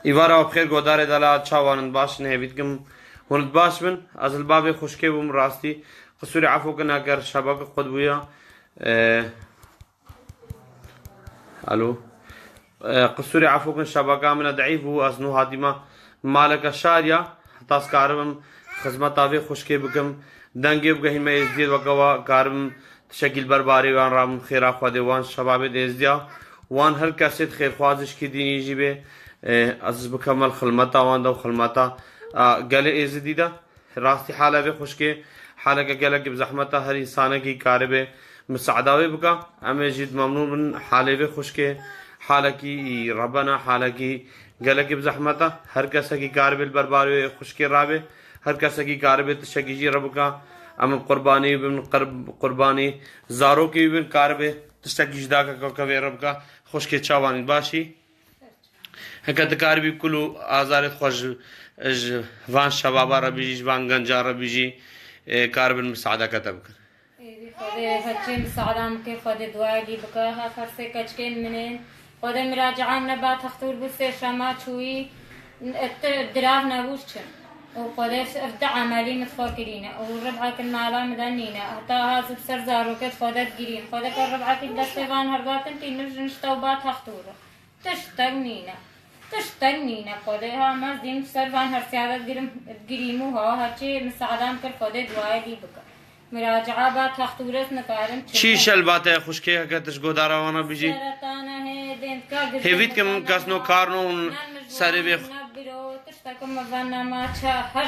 إيفارا بخير قدار دلا تشاوان باش نهبيتكم هون باش من از الباب خشكي بوم راستي قصوري عفو كنا اگر شبكة قدوية الو قصوري عفو كن شبكة من ضعيف هو ازنو هادما مالك الشارية تاس كارم خدمت آوي خشكي بكم دنگي بگهين ما ازديد وقوا كارم تشكيل برباري وان رام خيرا خواده وان شباب ديزديا وان هر كسيد خير خوازش كي ديني جيبه از بكمل خلمتا وان دو خلمتا گله ازديدا راستي حاله به خشكي حاله گله بزحمتا هر انسان کی کاربه مساعدة بك أما جد ممنون من حاله به خشكي حاله کی ربنا حاله کی گله بزحمتا هر کس کی کاربه برباري خشكي رابه هر کس کی کاربه تشکیجی رب کا أما قرباني بن قرباني زارو کی بن کاربه تشکیج دا کا کوي رب کا خشكي چاوان باشي هكذا كاربي كله آزار خوش وان شبابا ربيجي وان گنجا ربيجي كارب المساعدة كتب كر هاتشي مساعدة كيف خد دواء دي بكا ها فرسي كشكين منين خد مراجعة نبات تختور بسي شما شوي الدراف نابوشن وخد افدع عملي متفاكرين وربعة كالمالا مدنينا حتى هذا بسر زارو كت خدت جرين خدك الربعة كدستيفان هرباتن تينج نشتوبات تختورة تشتغنينا خدها ما زين سرفان هرسيادة جريمو ها هاتشي مساعدة كر خد دواء دي بكا مراجعة بات تختورس نكارم چی البات ہے خشکی ہے تش گودارا وانا بيجي هيفيت كم كاسنو كارنو ساري بيخ نبرو تشتكم مبانا ما هر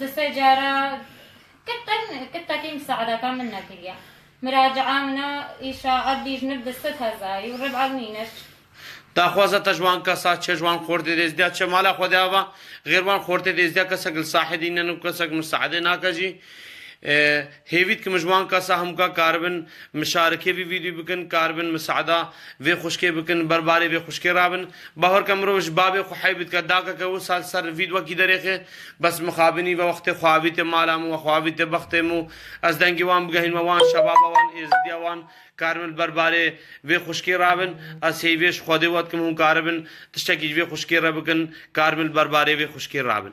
10 كتا كي مساعدة كاملنا كليا مراجعة منا إشاعة بيجنب 6000 وربع منينش تاخوازه تجوان كاسا تجوان خورده دزدیا چه مالا خدا وا غیروان خورده دزدیا کسل صاحدین نو کسل مساعده ناکجی هيفيت كمجوان كاسا همكا كاربن مشاركة في فيديو بكن كاربن مساعدة في خشكي بكن برباري في خشكي رابن بهر كمروش بابي خحيبت كداكا كو سال سر فيديو كي دريخه بس مخابني ووقت خواويت مالامو وخواويت بختمو از دنگي وان بگهين وان شباب وان ازديا وان كاربن برباري في خشكي رابن از هيفيش خودي وقت كم هم كاربن تشتكي في خشكي رابن كاربن برباري في خشكي رابن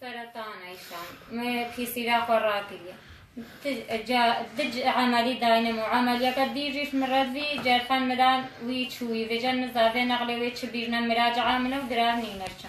سرطان عيشان ما في سلاح وراكية دج عملي داينمو عملية كديجيش مرات في جرحان مدان ويتشوي في جن زادة نغلي ويتش بيجنا مراجعة منو دراني نرشا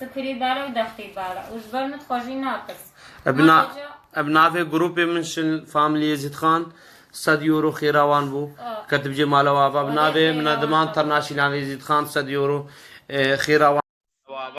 سكري بالا ودختي بالا وجبر متخرجين ناقص ابنا في جروب من فاميلي زيد خان 100 يورو خيراوان بو كتب جي مالا وابا بنابه من دمان ترناشيلان يزيد خان 100 يورو خيراوان وابا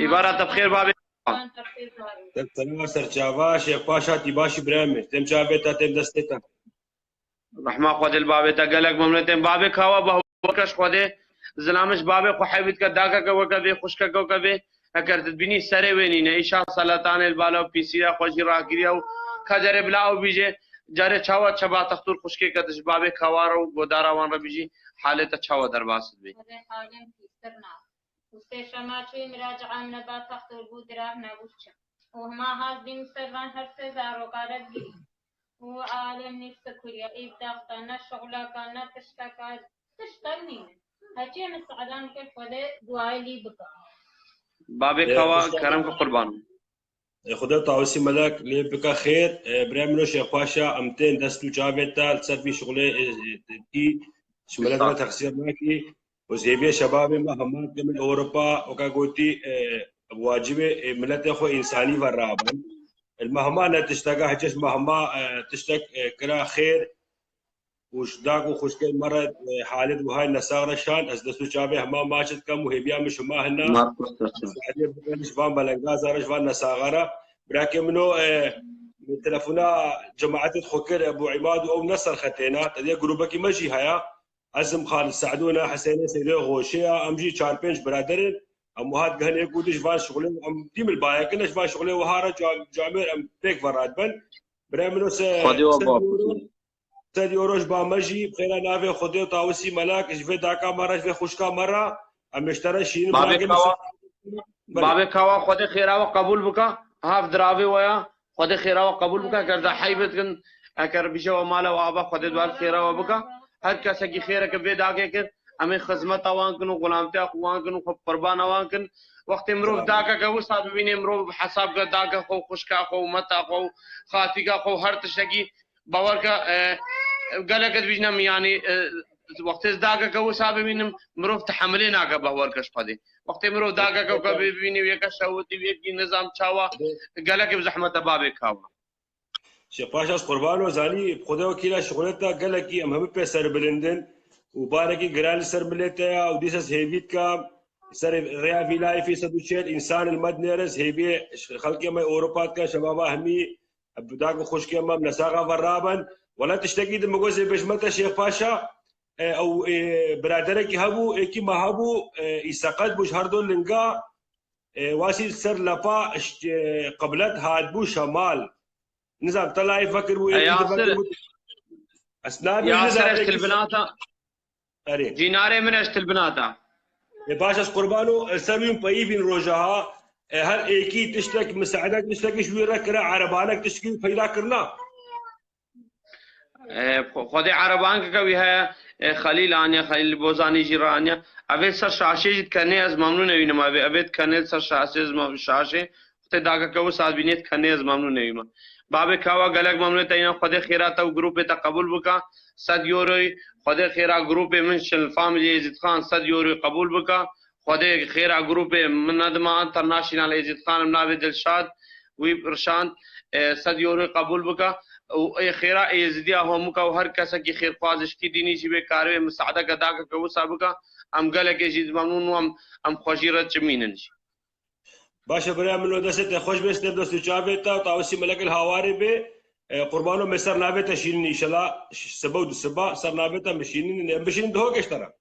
عبارت بخير بابي تمام سرچاوا شيخ باشا تباشي برامج تم چابتا تم دستتا رحمه خود البابه تا گلک مملتن بابه خوا بهوکش خوده زلامش بابه خو حبيت كداكا كوكبي خشكا كوكبي اكرت بني سري وينينا ايشا سلطان البالو بيسيا خوجي راكريو خجر بلاو بيجي جاره چاوا چبا تختور خشكي كدش بابه خوارو گودارا وان بيجي حالته چاوا درباس بي حالم كيسترنا وستشما شوي مراجعه من بعد تختور بودرا نابوش وهما هاز دين سران هر سزارو قادت بي هو عالم نفسكوريا ابداختنا شغلا كانت تشتغنين هاتشي مساعدان كيف خده دعاء لي بكا بابي خوا كرم کو قربان خدا تعوسي ملاك لي بك خير برامنو شيخ باشا امتين دستو جابتا تصفي شغله تي شمالات تخسير ماكي وزيبيا شباب ما هم من اوروبا وكاغوتي واجب ملت اخو انساني والرابن المهما تشتاق حجش مهما تشتاق كرا خير وش داكو خشكي مرة حالد وهاي النساغرة شان أزدسو شابه هما ماشت كم وهي مش هما هنا سعدي بقولش فان بلنغاز رش فان نساغرة براكي منو من تلفونا جماعة خكر أبو عماد أو نصر ختينا تدي جروبك ماشي هيا عزم خالد سعدونا حسين سيدي غوشيا أمجي تشامبيونز برادرين أم هاد جهني يقولش فان شغله أم ديم البايع كناش فان شغله وهارة جامير أم بيك فراد بن برامنو سد يوروش بامجي بخير نافي خدي طاوسي ملاك جفي داكا مرة جفي خوشكا مرة ام اشترى شين بابي كوا خود خيرا وقبول بك هاف دراوي ويا خود خيرا وقبول بك كردا حيبت كن اكر بيشو مالا وابا خود دوال خيرا وبك هر کس کی خیر کے بے داگے کر ہمیں خدمت اوان کنو غلامتی اخوان کنو قربان اوان کن وقت امروز داگا کو صاحب بین امروز حساب کا داگا خو خوشکا خو متا خو خاطی کا خو ہر تشگی باور کا گلکت بجنا یعنی وقت داگا کو صاحب بین امروز تحملنا کا باور کش پدی وقت امروز داگا کو کبھی بین وی کا شوتی وی کی نظام چاوا گلک بزحمت باب کھاوا شيخ باشا قربانو زاني خدا وكيلا شغلتا قالكي ام هم بيسر بلندن وباركي جرال سر ملتا وديسس هيفيتكا سر ريا في لاي في سدوشيت انسان المدنرس هيبي خلقي ما اوروبا كا شبابا همي بداك خوشكي ما نساغا فرابا ولا تشتكي دم جوزي بشمتا شيخ باشا او برادرك هبو اكي ما هبو يسقط بوش هردول لنقا واسي سر لفا قبلت هادبو شمال نظام طلع يفكر اسناد ياسر اشت البناتا اري جيناري من اشت البناتا باشا قربانو سبيم طيبين روجها هل ايكي تشتك مساعدات تشتكي شوي ركرا عربانك تشتكي فيلا كرنا خود عربان کا بھی ہے خلیل آنیا خلیل بوزانی جیرانیا اوید سر شاشے کرنے از ممنون نوی نما اوید کرنے سر شاشے شاشے داگا کو ساتھ بینیت کرنے از ممنون نوی ما باب کھاوا گلک ممنون تینا خود خیرا تو گروپ تا قبول بکا 100 یورو خود خیرا گروپ من شل فاملی عزت خان 100 یورو قبول بکا خود خیرا گروپ منظمہ انٹرنیشنل عزت خان مناوی دلشاد وی پرشانت 100 یورو قبول بکا او خیرا ازدیا هم کا ہر کس کی خیر خواہش کی دینی جی کارو مساعدہ گدا کو سابقہ ام گلک جی ممنون ام خوشیرت چمینن باشا بريا من ودست خوش بس نبدا سجابتا وطاوسي ملك الهواري به قربانو مسر نابتا شيرين ان شاء الله سبود السبا صار نابتا مشينين دهوك اشترى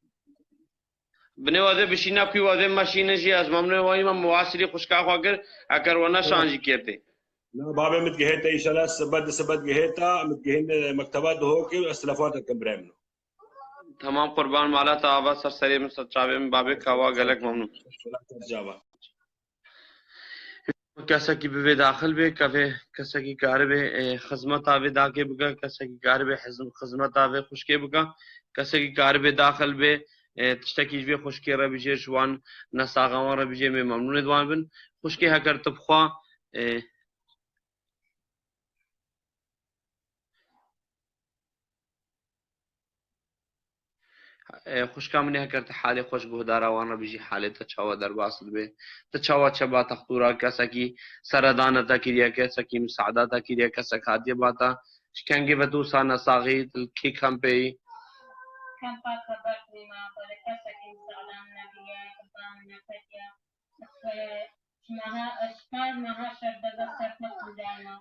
بني وذا بشينا في وذا ماشين جي از ممنون وای ما مواصلی خوشکا خاگر اگر ونا شانجي کیتے لا بابا متجهتا ان شاء الله سبد جهتا متجهين مكتبات دهوك استلافات كبرامنو تمام قربان مالا تعاوا سر سری میں سچاوے میں بابے کھاوا گلک ممنون جاوا کیسا کی بے داخل بے کبے کیسا کی کار بے خدمت آوے دا کے بگا کیسا کی کار بے خدمت آوے خوش کے بگا کیسا کی کار بے داخل بے تشتکی بے خوش کے رب جے شوان نساغا رب جے میں ممنون دوان بن خوش کے ہکر تبخوا خوشکا منها کرت حالي خوش بهدارا وانا بيجي حالي تشاوا درباس به تشاوا چبا تختورا کیسا کی سردان تا کریا کیسا کی مساعدہ تا کریا کیسا خادیہ باتا شکنگے بدو سانا ساغی کی کم پہ كم قد خبرتني ما قال كسك مساعدة النبي كبان نفتيا اسمها اسمار مها شدد السرقة دائما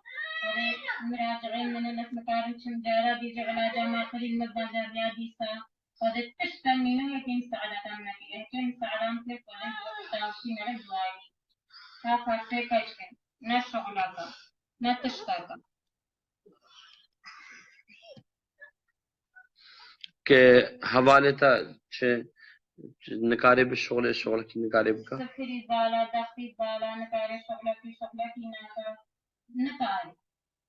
مراجعين من المكارم شم جارا بيجي على جماعة قليل مبادر رياضيسا قد تشتمينو يكين سعادة النبي يكين سعادة في قلن وقتاوشي من الزوائي كافر في كشكن نشغلك نتشتاك کے حوالے تا نکارے بالشغل شغل کی نکارے کا سفري بالا دخي بالا نكاري شغلك ناكا نكاري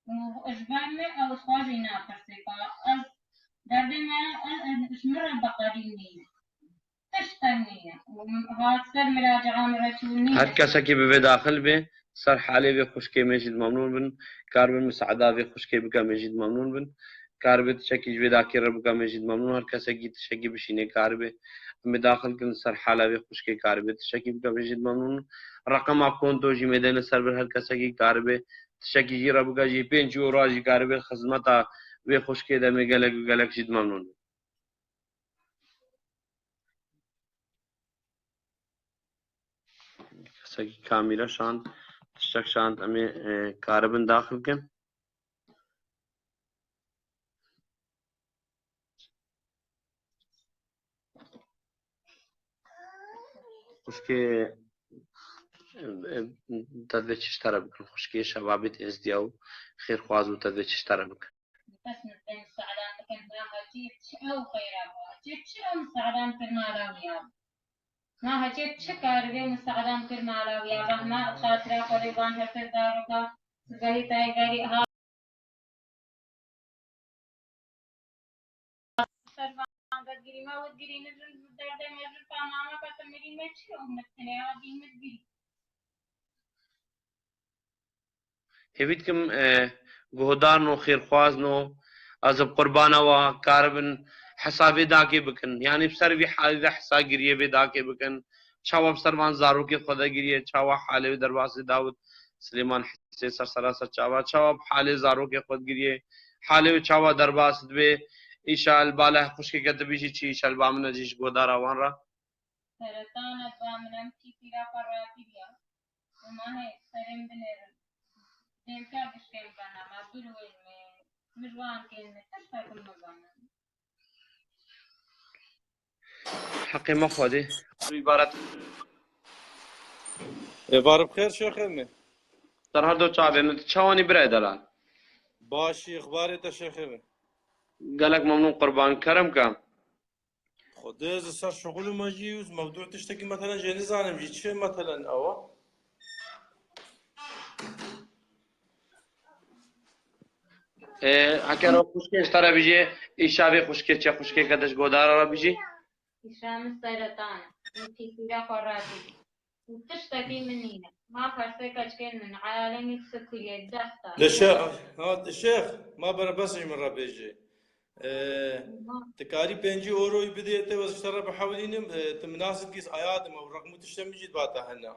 وإجبارنا أو إخواجي ناكر سيكا أز دردنا إشمر بقريني تشتنية وهاد سر مراجعة مراتوني هر کسا کی بے داخل بے سر حالے بے خوشکے مجید ممنون بن کار بن مساعدہ بے خوشکے بکا مجید ممنون بن کار بے تشکی جوی داکی رب کا مجید ممنون ہر کسا کی تشکی بشینے کار بے میں داخل کن سر حالہ بے خوشکے کار بے تشکی بکا مجید ممنون رقم اکون تو جی میدن سر بر ہر کسا کی کار بے تشکی جی رب کا جی پینچ اور راجی کار بے خدمتا بے خوشکے دے میں گلک جید ممنون کسا کی کامیرہ شانت تشک شانت ہمیں کاربن داخل کن خوشکے تدوی چشتره بکن خوشکے شبابت ازدیاو خیر خوازو تدوی چشتره بکن بس نبين السعدان تكن أو خيرا تشو مساعدان في المالاويا ما هجيت شكر بيوم مساعدان في المالاويا ما خاطرة قريبان هرتر داروكا سجلي تايجاري ها قدري ما ودري نزل درد نزل فماما كتمري مشي ومتني عادي مدري هیویدکم گهدارن و خیرخوازن و از قربانا و کاربن حسابی داکی بکن یعنی بسر وی حالی دا حسا گریه بی داکی بکن چاوا بسروان زارو کی خدا گریه چاوا حالی درواز داود سلیمان حسی سر سراسر چاوا حالی زارو کی خود گریه حالی چاوا درواز دوی ایشال بالا خوشکی کتبیشی چی ایشال بامن جیش گهدار آوان را سرطان بامنم کی تیرا پراتی بیا وما هي سرم بنر دیم کا بشکل بنا ما دروي مجوان كلمة تشتاكم مجانا حقی مخوادی عبارت بار بخير شيخ امي. در هر دو چاوه نت چوانی برای دلال باشي اخباري تا شيخ امي. قالك ممنون قربان كرم كام خدي صار شغل ما جيوز موضوع تشتكي مثلا جاني زانم جيت شي مثلا او هكذا خوشكي اشترى بيجي إيشابي خوشكي تشا خوشكي كدش قدارة بيجي هشام السرطان انتي تيرا پراتي وتشتكي منينا ما فرسك أشكال من عالم السكرية الدفتر الشيخ ما برا بس من ربيجي تكاري بنجي اورو يبديته واشترى بحولين تمناسب كيس ايادم او رقم تشتمجي باتا هنا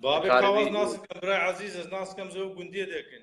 بابي خواز ناس كبرى عزيز ناس كم زو قنديه لكن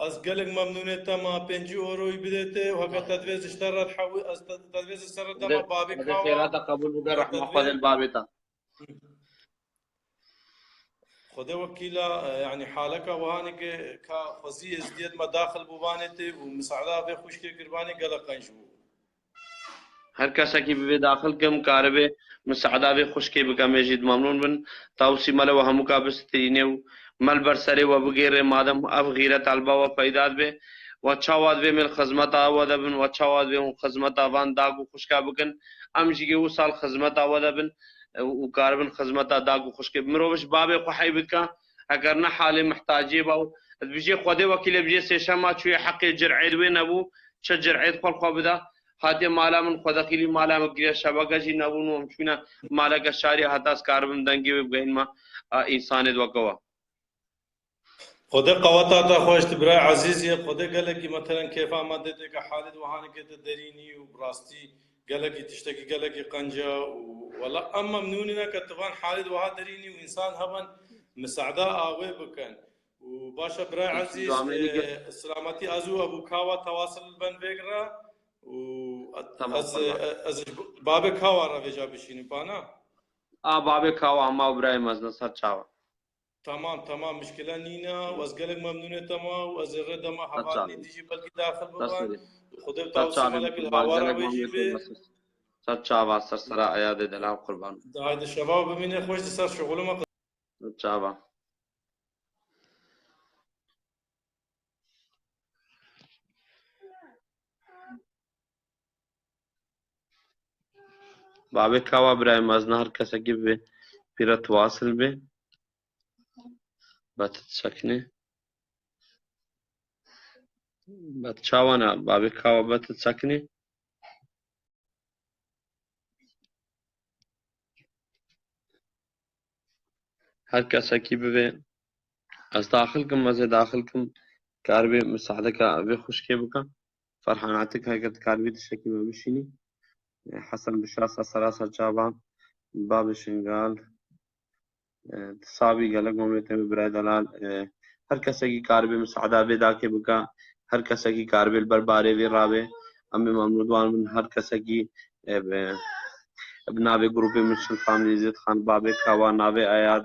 أزقلك ممنونة تما بنجي أورو يبديته وهكا تدويز اشترى تحوي تدويز اشترى تما بابي كوا خيرات قبول بقى رحمة خذ البابتا خذ وكيلا يعني حالك وهانك كفزي ازدياد مداخل بوانته ومساعدة في خوشك قرباني قلق انشبو هر کس کی به داخل کم کاربه مساعده به خوشکی بکا مجید ممنون بن توسی مل و هم کا بستینه مل بر سره و بغیر مادم اب غیرت البا و پیداد به و چاواد به مل خدمت آواد بن و چاواد به خدمت آوان داغو خوشکا بکن امجی و سال خدمت آواد بن و کاربن خدمت داغو خوشکی مروش باب قحی بکا اگر نه حال محتاجی باو بيجي خدي وكيل بيجي سيشما شوي حق جرعيد وين ابو شجرعيد خل خبدا هاتي مالا من خدا خيلي مالا مغير شبكه جي نبون ومشينا مالا كشاري هتاس كاربن دنگي وبين ما انسان دوكوا خدا قواتا خوش تبرا عزيزي خدا قال لك مثلا كيف ما دتك حالد وهانك تدريني وبراستي قال لك تشتكي قال لك قنجه ولا اما منوننا كتبان حالد وها دريني وانسان هبن مساعده اوي بكن وباشا برا عزيز سلامتي ازو ابو كاوا تواصل بن فكره و از باب كاوا را وجا بشيني بانا باب كاوا ما ابراهيم از نصر چاوا تمام مشكله نينا وازقلك ممنونه تما وازر دما حوالي تيجي بلكي داخل بابان خذ توصيل لك الهواره ويجي سر چاوا سر سرا اياد دلال قربان هذا الشباب من خوش صار شغله ما چاوا باب كاوا ابراهيم از نهر كسكي به بيرت واصل به بتتسكنه بتشاوانا باب كاوا بتتسكنه هر كسكي به از داخلكم از داخلكم كاربي مساعدك ابي خوشكي بك فرحاناتك هاي قد كاربي تشكي ما بشيني حسن بشاسة سراسة جابان باب شنغال تصابي قالك مملكة برای دلال هر کسی کی کاربی مساعده بیدا که بکا هر کسی کی کاربی البرباره وی رابه امی ممنودوان من هر کسی کی ناوی گروپی مشن فاملی زید خان بابی کوا ناوی آیاد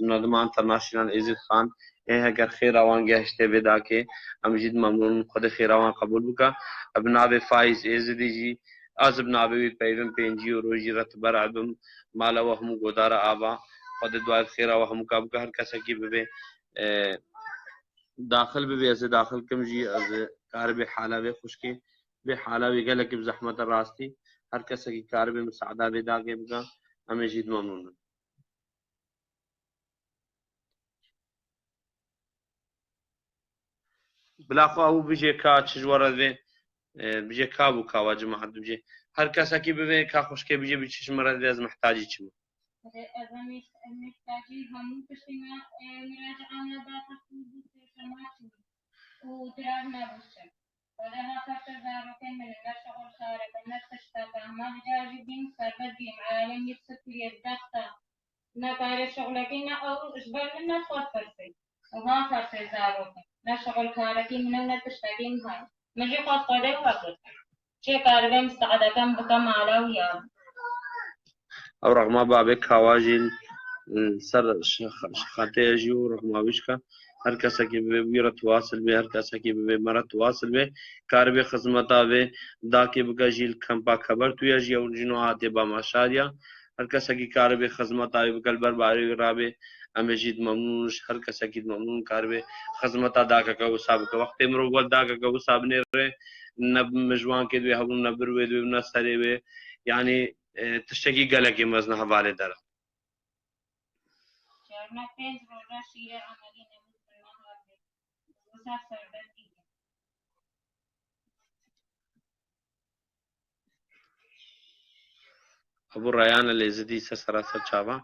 منظمة انترناشونال إيزيد خان هكر خير أوان جهشت بداك أمجد ممنون خد خير أوان قبول بك ابن فايز إيزيد جي از ابن أبي بيبن بينجي وروجي رتبر عبم مالا وهم قدار آبا خد دعاء خير وهم كابك هر کسا کی ببه داخل ببه از داخل کم جي از کار به حالا به خوشکی به حالا به گلک بزحمت راستی هر کسا کی کار به مساعده بداك بك أمجد ممنون بلاخو او بيجي كا تشجورة ذي بيجي كابو كاوا جماعة بيجي هر كاسا كي بيجي كا خوش كي بيجي بيجي مرة لازم محتاجي كم محتاجين هم كشنا مراجعة بعد تقول سماعتي ودراسنا بوشة وذا كتر ذلك من النشر خارج النفس ما بجاجبين فبدي عالم يكسب الضغط نقال شغلكين أو إجبار لنا تفرسي وما فرسي ذلك نشغل كاركي من تشتغين هاي مجي قد قدر وقت شيء كاربي مستعدة كم بكم على وياه او رغم بابي كاواجي سر شخاتي اجيو رغم وشكا هر کسا کی بيرا تواصل به هر کسا کی به مرا تواصل به کار به خدمتا به دا کی بگا جیل کمپا خبر تو یج یو جنو آتے با ماشاریا هر کسا کی کار به خدمتا به کل باری رابه امجید ممنون هر کسا کی ممنون کار به خدمتا دا کا وساب کا وقت مرو ول دا کا وساب نه نب مجوان کې دوی هبون نبر وې دوی نه سره وې يعني تشتكي قالك مزنا حواله دار شارنا فين رونا شيرة عملي نموت بالنهار وساف سردتي ابو ريان اللي زدي سراسر چاوا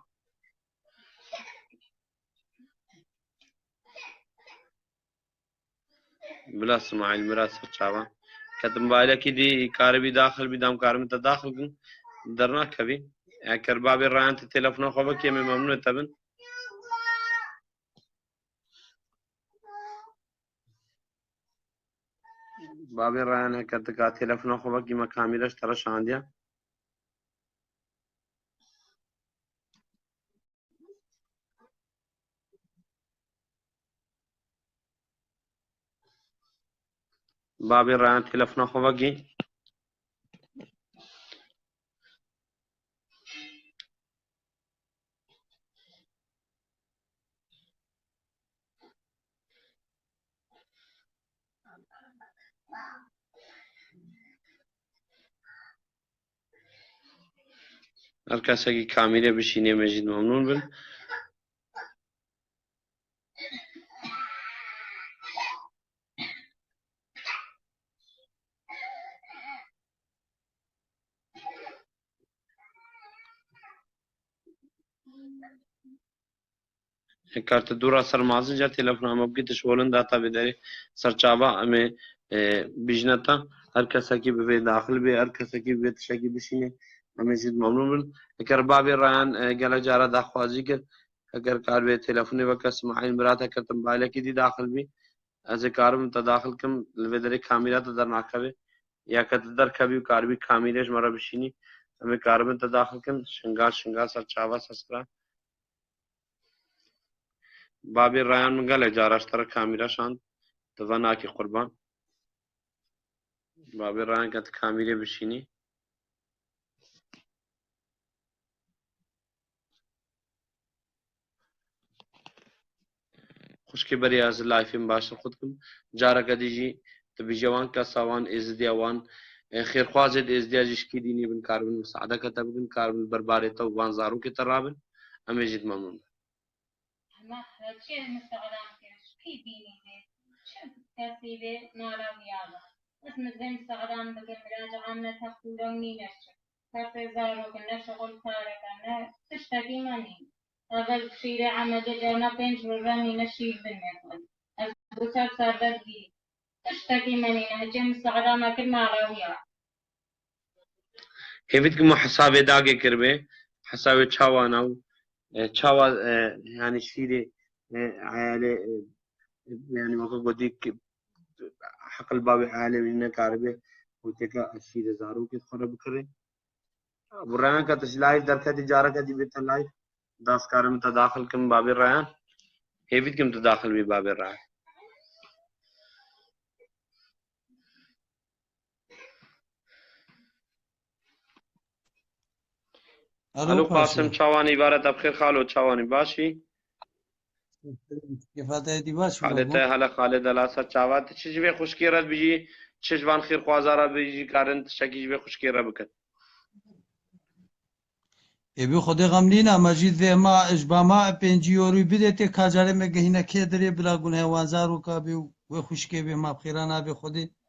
بلا سماع المرا سر چاوا ختم بالا کی دی کار بھی داخل بھی دام کار میں تداخل درنا کبھی اکر باب ريان تلفون خو بك ممنوع تبن باب ريان هكذا کا تلفون خو بك ما كاملش ترى شان دیا باب ريان تلفون خو بك هر کسی که کامیله بشینه مجید ممنون بن کارت دورا سر مازن جا تلفون هم بگی تشولن داتا بداری سر چابا امی بیجنتا هر کسی که به داخل به هر کسی که به تشکی بشینه مجید ممنون بن اگر باب رایان گله جارا داخوازی کرد اگر کار به تلفون وقت سماعین براتا کرتم بالا کی دی داخل بھی از کارم تداخل کم لودری کامیرات در ناکبه یا کت در کبی کار بھی کامیرش مرا بشینی امی کارم تداخل کم شنگار سر چاوا سسرا بابي ريان من قال جارة اشترى كاميرا شان تظناكي قربان بابي ريان كانت كاميرا بشيني خوشكي بري از لايف مباشر خودكم جارة قديجي تبي جوان كساوان ازدي اوان خير خوازد ازدي جشكي ديني بن كاربن مساعدة كتبن كاربن برباري تو وان زارو كي ترابن امجد ممنون ما هالشيء المستقبل كي بيني شو كسيبه نارا وياها بس مدن استخدام بقى مراجعة من تقولوني نشر كسر زارو كنا شغل كارك أنا تشتكي مني هذا الشيء عمل جانا بينج برامي نشيل بالنقل أزبوطات صارت بي تشتكي مني نهجم استخدام كل نارا وياها هيفيد كم حسابي داقي كربي حسابي تشاوانو تشاوا يعني شيري عيالي يعني ما قديك حق الباب عالم إنه كاربه وتكا الشيء زارو كي خرب كره برهان کا تش لائف در کدی جارا کدی بیت لائف داس كارم تداخل كم باب الريان هيفيد كم تداخل بباب الريان. الو قاسم پاشا چاوانی بارت بخير خالو چاوانی باشی كيف هذا باش خالد بابا هلا خالد الاسا چاوات چجبه خوشکی رد بيجي چجوان خير خوازارا بيجي كارن شكي جبه خوشکی رد بكت يبي خدي غملينا مجيد ذي ما إجبا ما بنجيوري بديت كاجاري مجهنا كيدري بلا قول هوان زارو كابي وخشكي به ما بخيرانا بخدي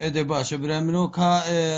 إيه باش برامنو كا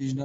يجنا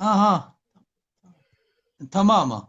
ها تماما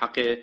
حقي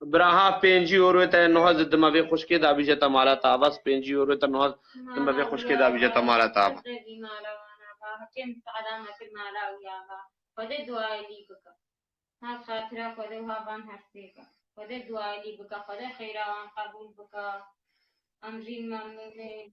براها 5 یورو ته نه زد ما به خوش کې دا بیجه تمالا تا بس 5 یورو ته نه ما به خوش کې دا بیجه تمالا تا خود دعای لی بکا ها خاطره خود ها بان هستی کا خود دعای لی بکا خود خیروان قبول بکا امرین ممنونه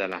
دلا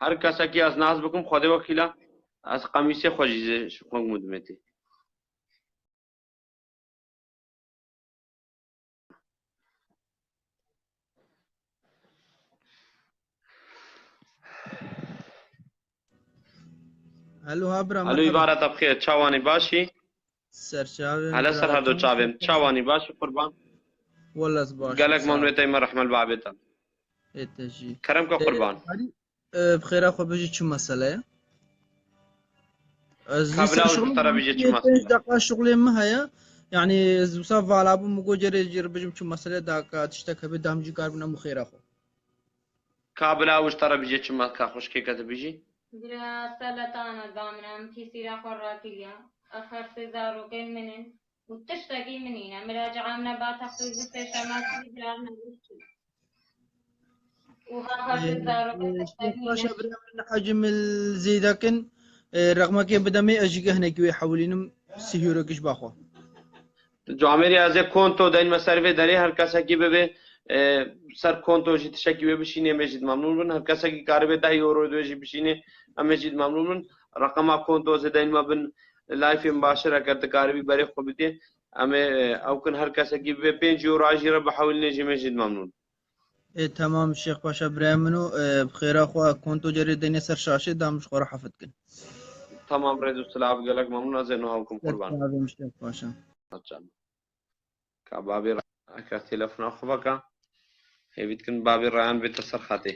هر کسا کی از ناز بکم خود وکیلا از قمیص خوجیزه شکم مدمتی الو ها برا الو مرحبا عبارت اب خیر چاوانی باشی سرچاوم هلا سر هر دو براتون چاویم چاوانی باشی قربان والله باش گلک ساعة ممنوع تای مرحمل بابتا تجي کرم کا قربان هادي بخير اخو بيجي شو مسألة زي کابلا سر وش شغل بترى بيجي شو 15 مسئله دقيقة شغلي ما هي يعني زوساف على ابو مجو جري جري بيجي شو مسألة داك تشتكى بدام جي كاربنا مخير اخو کابلا وش ترى بيجي شو ما کا خوش کې کته بيجي برا سلطان الضامنة في سيرة قراتية آخر سيزارو كين منن وتشتكي منينا مراجعة من بعد تخطيط بسيشامات في برا نبوشي وآخر سيزارو كين شيخ تشتكي باشا برا من حجم زي ذاكن رغم كي بدمي اجي هنا كوي حولينم سيهورو كش باخو جامعه از کنتو دین مسئله داره هر کسی کی به سر کنتو جیت شکی به بشینه مجید ممنون بن هر کسی کی کار به 10 یورو دوجی بشینه مجید ممنون بن رقم کنتو زدین ما بن لایف مباشره کرد کار بی برای خوب دي ام او كن هر کسی کی به 5 یورو اجره بحاول نجی مجید ممنون إيه تمام شيخ باشا برامنو بخير اخو كنتو جري دنيا سر شاشة دامش خورا حفتكن تمام رضا السلام گلک ممنون از نو حکم قربان تمام شيخ باشا اچھا کا بابی کا تلفون خوبه کا هیویت کن بابی رایان به تسر خاطه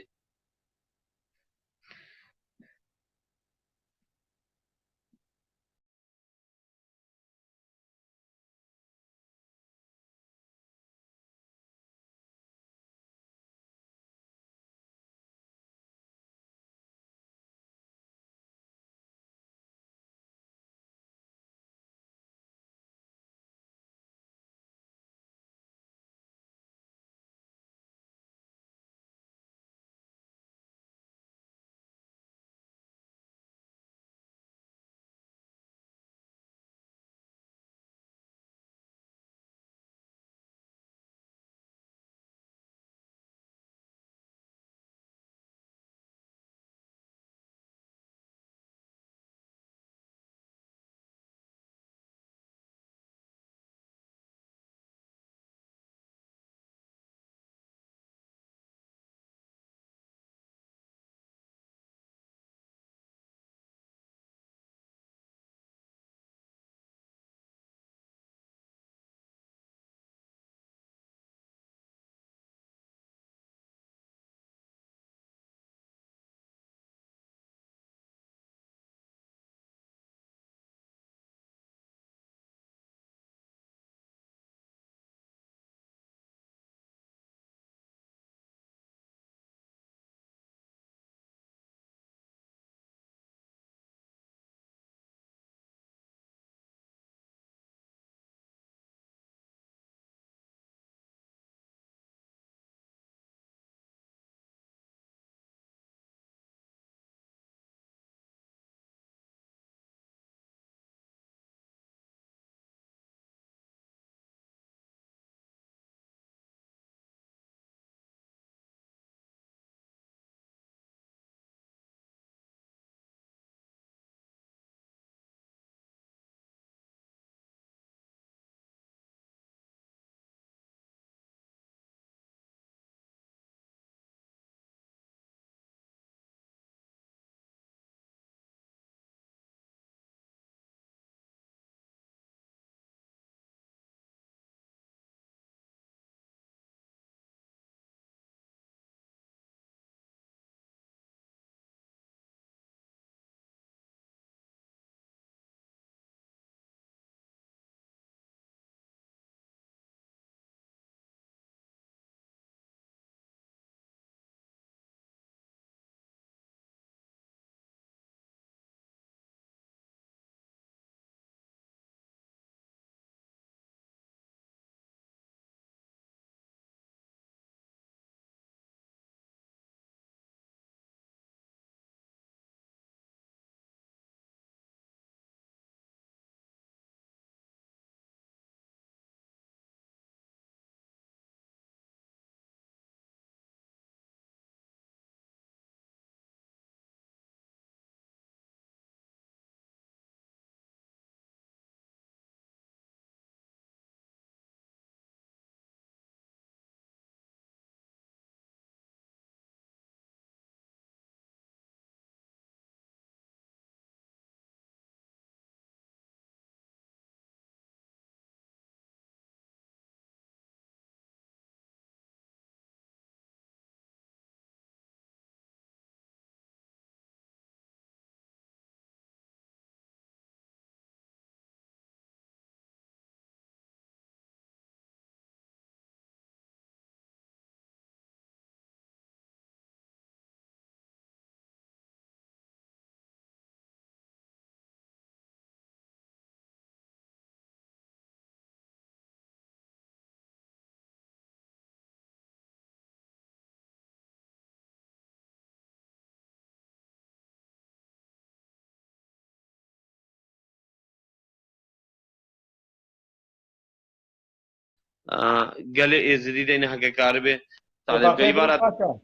قال ازدي دين حق كاربه طالب بخير بريم عبارة باشا.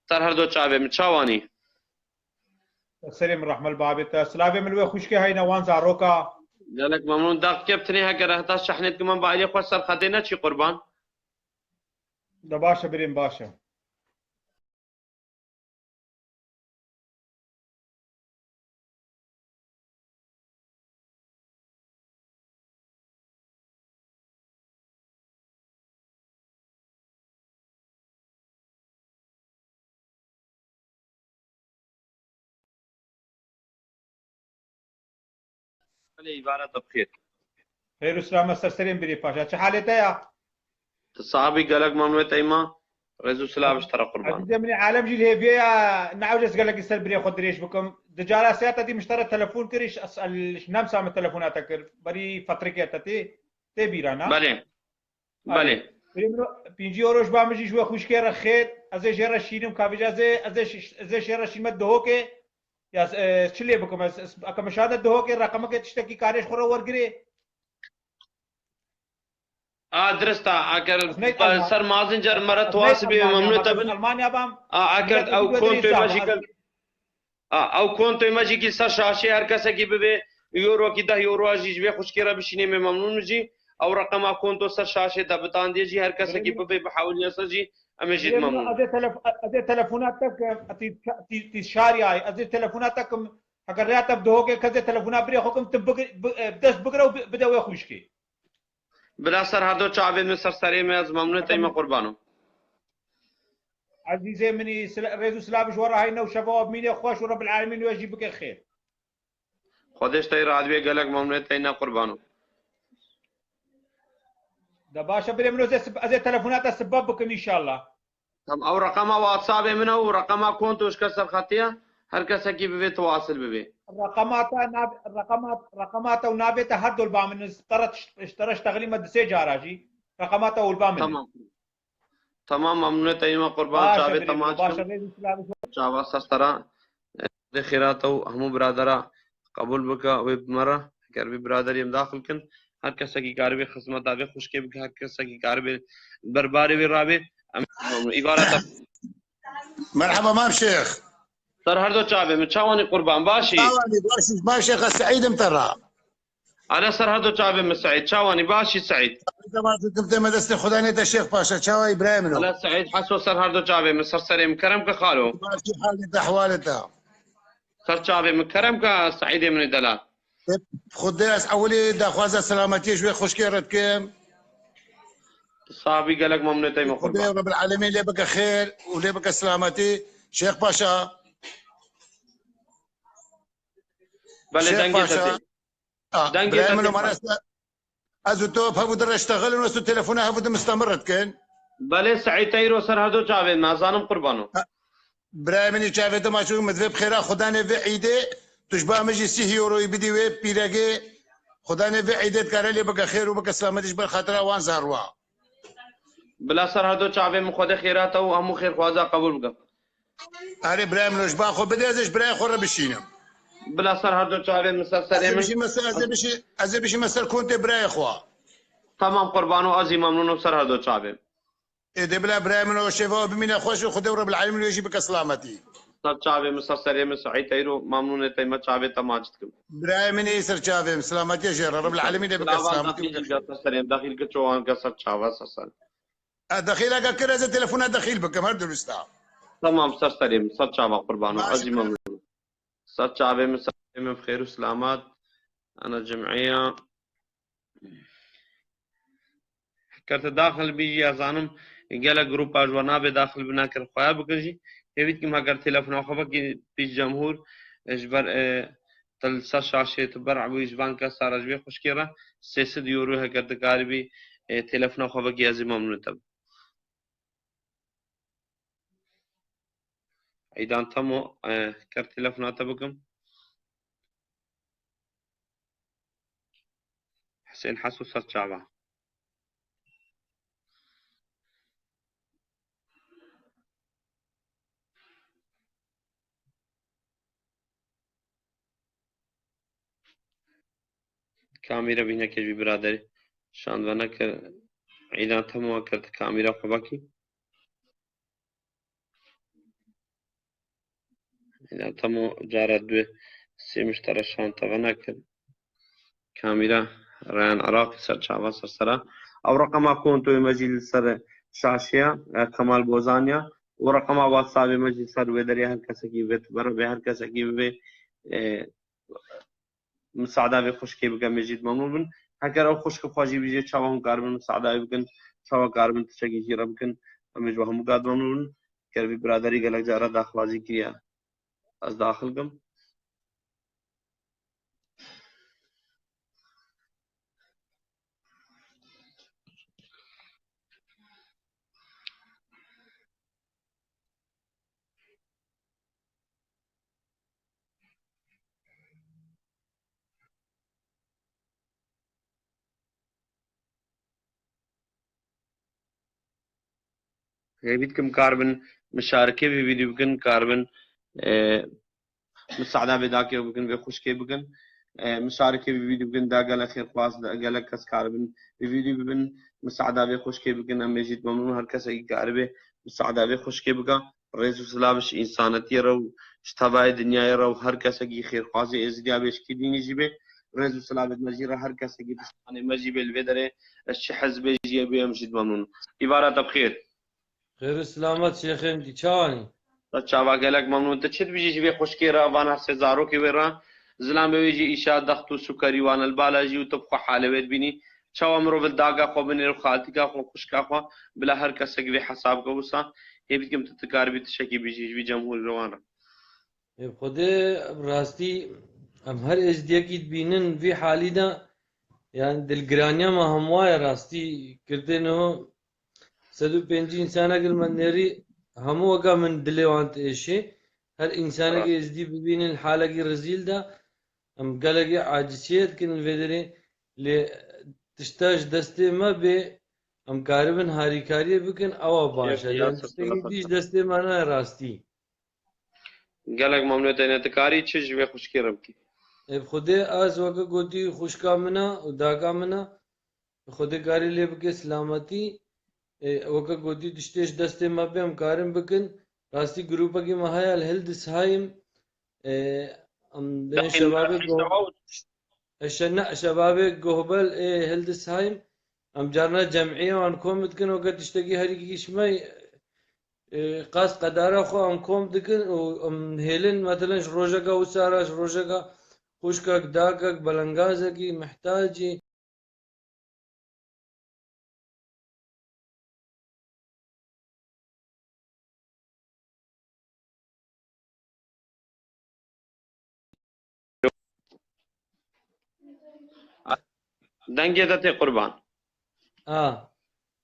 سر هر دو چاوه مچاوانی السلام الرحمة البابت سلافي من وي خوشكي هاي نوان زاروكا. قالك ممنون داق كابتني هكا راه شحنت كمان بعلي خو سر خدينا شي قربان ده باشا بريم باشا. علي عبارة بخير خير وسلامة سلام بريم باشا. شو حالتها يا صحابي قالك ممنون تيما رزو سلام اشترى قربان عزيزي من عالم جيل هيفيا نعوجز قال لك يسال بري خد ريش بكم دجالا سياتا دي مشترى تلفون كريش اسال نام سام تلفوناتك بري فتره كيتا تي بيرانا بله بله بينجي اوروش بامجي شوي خوش كير خير ازي جرا شينم كافيجا زي شيرا شيمت دهوكي يا شلي بكم اكم شهاده دهوكي رقمك تشتكي كاريش خرا ورغري درستا اكر أثناء ألمان. سر مازنجر مرة تواسبي ممنون تبن المانيا بام اكر او كونتو ماجيكل او كونتو ماجي کی سر شاشه هر کس کی به یورو کی 10 یورو اجي به خوش کیرا بشینه میں ممنون جی او رقم اكونتو سر شاشه د بتان دی جی هر کس کی به بحاول يسجي امجد ممنون ادي تلفوناتك تشاري ادي تلفوناتك اگر رات بدو کے کزه تلفونات بري حکم بدس بقرا بدو خوشكي بلا سر هر دو چاوه میں سر سری میں از ممنون تیما قربانو عزيزي مني ريزو سلابش ورا هاي نو شباب مين خوش ورب العالمين ويجيبك خير خودش تای رادوی گلک ممنون تینا قربانو ده باشا بري منو زي تلفونات السبب بكم ان شاء الله هم او رقم واتساب منه ورقم كونتوش كسر خطيه هر کس کی به تواصل به رقمات ونابته هدول البام اشترى اشتغلي مدسي جاراجي رقمات والبام تمام تمام ممنون تیما قربان چاوه تمام باشا ريزو سلابش چاوه سسترا ده خیراتو همو برادرا قبول بکا و مره کربی برادر یم داخل کن هر کس کی کاربی خدمت آوه خوش کے بکا هر کس کی کاربی برباری وی رابی عبارت مرحبا مام شيخ. سر هر دو چاوه من چاوانی قربان باشی ثواني باشي ما شيخ السعيد مترى. على سر هر دو چاوه من سعید چاوانی باشی سعید انت ما كنت مدرسة خدانية الشيخ باشا شاوي ابراهيم على سعید حسو سر هر دو چاوه من سر سریم کرم که خالو ماشي حالته احوالته. سر چاوه من کرم که سعید من دلال خداس اولي دا خوازا سلامتي شوي خوشكيرت كيم. صحابي قالك ممنون تيما خداي قربان رب العالمين لي بقى خير ولي بقى سلامتي شيخ باشا. بله شيخ دنگی باشا. تتی دنگي ابراهيم تتي. انا ازو توب هبو در اشتغل ونسو تليفونها هبو مستمرت كان. بله سعید تیرو سر هر دو چاوه مازانم قربانو برامني شافته ما شو مذهب خيرا خداني في عيده تشبه مجي سي يورو يبدي وي بيراجي خداني في عيده كارلي بقى خير وبقى سلامتي جبل خاطر وان زاروا. بلا سر هر دو چاوه مخود خیرات و همو خیر خوازا قبول بکم اري برام لوش باخو بدي ازش براي خور بشينم. بلا سر هر دو چاوه مسر ازي سریم بشي مسا ازي بشي مسا كنت براي خوا. تمام قربانو ازي ممنونم سر هر دو چاوه اذا بلا برام لو شفا بمين خوش وخدي رب العالمين ويجي بك سلامتي. سر چاوه مسر سریم سعید تیرو ممنون تیما چاوه تماجد کم برامني يسر شافي سلامتي جير رب العالمين بك سلامتي. داخل سریم داخل که چوان که سر چاوه سر سر دخيل كده زي تليفونات دخيل بك مرد الاستا. تمام سر سریم سر چاوه قربانو ازي ممنون سر چاوه مسر سریم بخير وسلامات انا جمعيه کرتے داخل بھی ازانم گلا گروپ اجوانا به داخل بنا کر خوایا بکجی هیویت کی مگر تلفون خبر کی پیش جمهور اجبر تل شاشه تبرع ويجبان کا سارج بھی خوش کرا 300 یورو ہے کرتے کار بھی تلفون خبر کی از ممنون تب ایدان تمو کر تلفونات بكم حسين حسو صار شعبه كاميرا بينا كجي برادري شان وانا عيدا تمو كرت كاميرا خباكي عيدا تمو جارة دوي سي مشترى شان تغنى كاميرا ران عراقي سر شعبا سر سرا او رقم كونتو مجيل سر شاشيا كمال بوزانيا ورقم واتساب مجيل سر ودري هر كسكي بيت بر به هر كسكي به مساعدة به خوشكي بك مجيد ممنون بن هكذا خوشك خواجي بيجي چاوهم كاربن مساعدة بكن چاوا كاربن تشكي جيرا بكن همج وهم قاد ممنون كربي برادري گلك جارا داخلازي كريا از داخل كم بيتكم كاربن مشاركة بفيديو بكن كاربن مساعدة بداكي بكن بخوشكي بكن مشاركة بفيديو بكن دا قال خير خواص دا قال كاس كاربن بفيديو بكن مساعدة بخوشكي بكن أم يجيد ممنون هر كاس أي كاربه مساعدة بخوشكي بكن رئيس سلامش إنسانيتي رو اشتباه الدنيا رو هر كاس أي خير خواص إزديا بيشكي ديني جيبه رئيس سلامة مجيرة هر كاس أي تشتاني مجيبه الفدرة الشحز بيجي بيمجيد ممنون عبارة بخير خير السلامات شيخين دي چاواني چاوا گلک ممنون ته چت بيجي به خوشكي را وان هر سزارو كي ورا زلام بيجي إشاء ضغط سكري وان البالاجي وتبخو حالويت بيني چاوا مرو بالداغا خو بني خالتي کا خو خوشكا خو بلا هر کس به حساب کو وسا هي بيتكم تتكار بي تشكي بيجي بي جمهور روان خده براستي ام هر ازديا كي تبينن في حالي دا يعني دلگرانيا ما همواي راستي كردنو 150 انسانا قل من نري همو وقا من دلي وانت ايشي هر انسانا كي ازدي ببين الحالة كي رزيل دا ام قلقي عاجسيت كن الفيدري ل تشتاج دستي ما بي ام كاربن هاري كاريه بكن او باشا لان تشتاقي ديش دستي ما نا راستي گلک ممنون ته تکاری چش به خوشكي ربكي خودي از وقا قوتي خوشكا منا وداكا منا خودي كاري لي بكي سلامتي وقا قوتي تشتاش دستي ما بي ام كارم بكن راستي جروبا كي مهايا الهلدس هايم ام بين شبابي شبابي قهبل هلدس هايم ام جارنا جمعية وان كوم دكن وقت تشتاقي هاري كيش ماي قاس قدارة خو ام كوم دكن ام هيلن مثلا روجاكا وساراش روجاكا خوشكاك داكاك بلنغازكي محتاجي دنگه ته قربان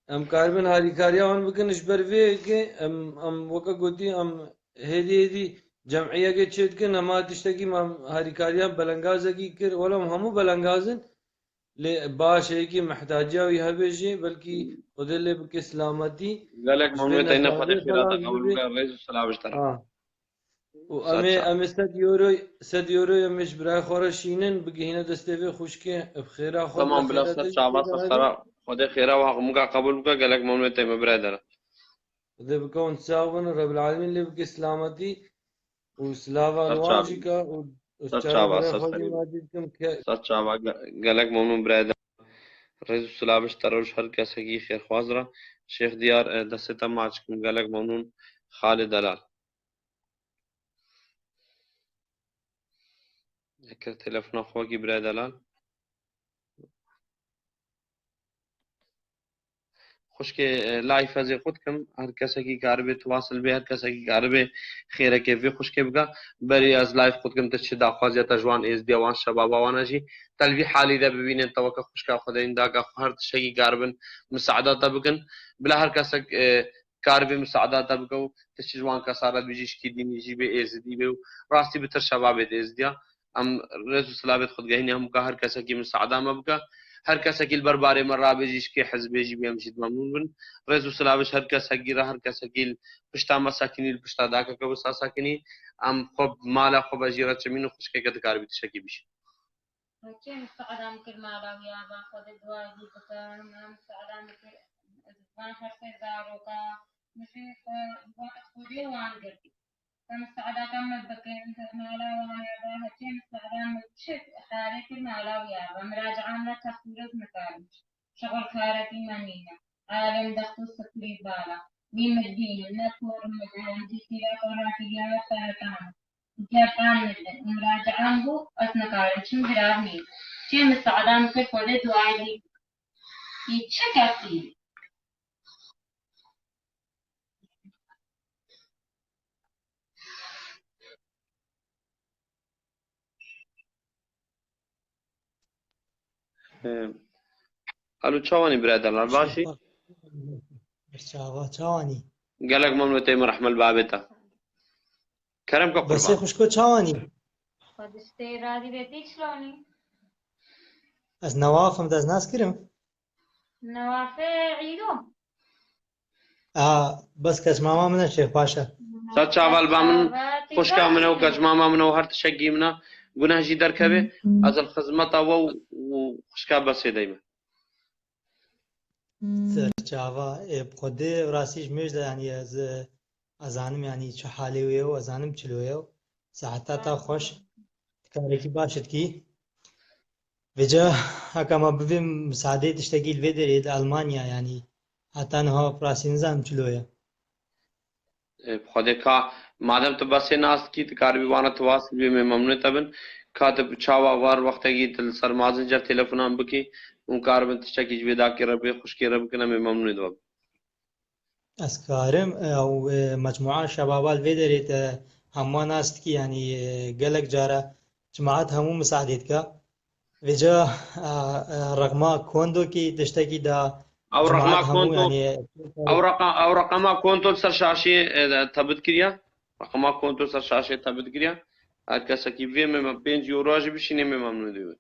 ام كاربن هاري كاريا وان بكن اشبر كي ام وكا قوتي ام هدي جمعية كي تشيت كن اما تشتكي ام هاري كاريا بلنغازكي كر ولا همو بلنغازن باش هيك محتاجة ويهبجي بلكي ودل بك سلامتي گلک ممنون ته نه خدای خیرات قبول کا رئيس السلام اشترا وامي 100 يورو يمش براي خورا شينن بقي هنا دستي خوشكي بخيرا خو تمام بلا سر شعبا سر خدای خیرا و حق قبول کا گلک ممنون ته برادر ده بكون تساون رب العالمين اللي بك سلامتي وسلاوا نواجيكا سچاوا گلک ممنون برادر رئيس السلام اشترا هر کس کی خیر خوازرا شیخ دیار دسته ماچ گلک ممنون خالد دلال ذكر تلفون اخوكي برا دلال خوشكي لايف هذه خدكم هر كسا کی کاربه تواصل به هر کسا کی کاربه خیره که وی خوشكي بقى بري از لايف خدكم تشد اخواز یا تجوان از دیوان شباب وانا جي تلوي حالي ده ببینن توقع خوشكا خدين داغا هر تشي کاربن مساعدات بكن بلا هر كسا کاربه مساعدات بقى تشجوان كسارات بيجيش كي دين يجي به از دي به راستي بتر شباب از ديا ام رئيس سلابت خود گهینه هم که هر کسی که مساعده مبکه هر کسی که البرباره مرا بجیش که حزبی جی بیامشید ممنون بن رئیس سلابش هر کسی که هر کسی که پشتا مساکنی پشتا داکه که وسا ساکنی ام خب مالا خب اجیرت چمینو خوش که کار بیت شکی بیش كيف مساعدة ممكن ما راوي هذا خذ دواء يجيب كان مساعدة ممكن وان خرسي زاروكا مشي خودي وان قرتي فمستعدا كم بكين مالا وانا باها تي مستعدا متشف حالك مالا ويا مراجعة لك تخلص مكان شغل كارتي منينا عالم دخل سكري بالا ميم الدين نكور مدعم دي كلا قراتي يا سارتان جابان مدن مراجعة هو أثناء كارن شن برامي تي مستعدا مكف ولد وعيدي يتشكى الو چاوانی برادر باشی چاوا چاوانی قالك ممنوع تيمر رحمل بابتا كرم بس قربان خوشكو چاوانی خود استيرادي بيتي شلوني از نوافم داز ناس كرم نوافع عيدو بس كاش ماما من الشيخ باشا سات چاوال بامن خوشكا منه وكجماما منه وهر تشقي منه گناه جي دركبه از الخدمة و خوشكا بس دايما چاوا بخودي راسيش مجد يعني ازانم يعني چه حالي ويو ازانم چلويو ساعتا تا خوش كاريكي باشد كي وجا هكا ما ببين مساعدة تشتكي الفيدريد ألمانيا يعني حتى أنها براسين زان چلويا خود کا مادم تو بس ناس کی تکار بھی وانا تواصل بھی میں ممنوع تبن كاتب چاوا وار وقت کی تل سر مازن جر تلفونام بکی اون کار بنت تشتكي جويدا کی ربي خوش کی رب کنا میں ممنوع دو أسكارم أو مجموعة شباب الفيدريد هم ناس كي يعني قالك جارة جماعات هم مساعدتك وجا رقم كوندو كي تشتكي دا او جماعات رقم هم كونتو يعني او رقم كونتو سر شاشي ثبت كريا رقم كونتو سر شاشي ثبت كريا هر کس کی وی میں 5 یورو اج بشینه میں ممنوع دو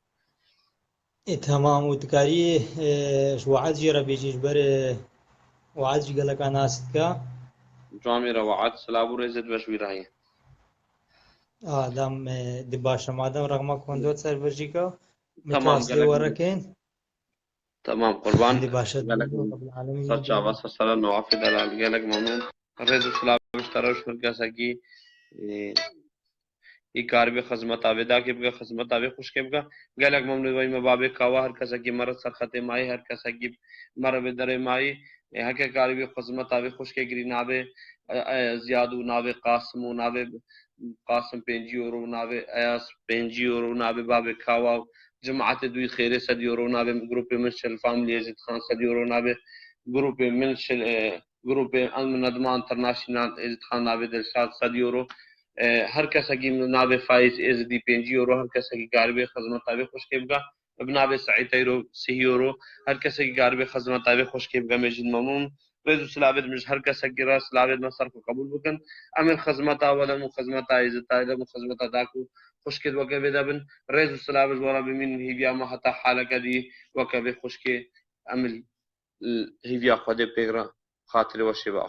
تمام وتكاري شو عاد جرى بيجي جبر وعاد قالك أنا ستكا جامع روعات سلابو رزت بشوي راهي دام دباشة مادام رقم كوندو سر برجيكا تمام متواصلة قالك وركين تمام قربان دباشة قالك رب العالمين سچا واسه سلام نوافي دلال قالك ممنون رزت سلام اشتراش مرکز کی ای کار به خدمت آویدا کے بگا خدمت آوی خوش کے بگا قالك ممنون وای مبابه کاوا هر کس کی مرض سرخت مائی هر کس کی مر در مائی هک کار به خدمت آوی خوش کے گری ناوے زیادو ناوے قاسم ناوے قاسم 5 یورو ناوے ایاس 5 یورو ناوے بابه کاوا جماعت دوی خیره 100 یورو ناوے گروپ منشل family Izzat Khan 100 euro Norway group منشل گروپ ندمان انٹرنیشنل عزت خان ناوے دلشاد 100 یورو هر کس کی ناوے فائز از دی 5 یورو هر کس کی گاربه خدمت آوی خوش کے بگا ابناوے سعید تیرو 6 یورو هر کس کی گاربه خدمت آوی خوش کے بگا مجید ممنون رزو سلاوید مش هر کس کی راس سلاوید مصر کو قبول بکن امن خدمت اولا مو خدمت عزت تایدا مو خدمت داکو خوش کے وکه بدبن رزو سلاوید ورا بمن هي بیا ما حتا حالک دی وکه خوش کے عمل هي بیا خود پیغرا خاطر و شبا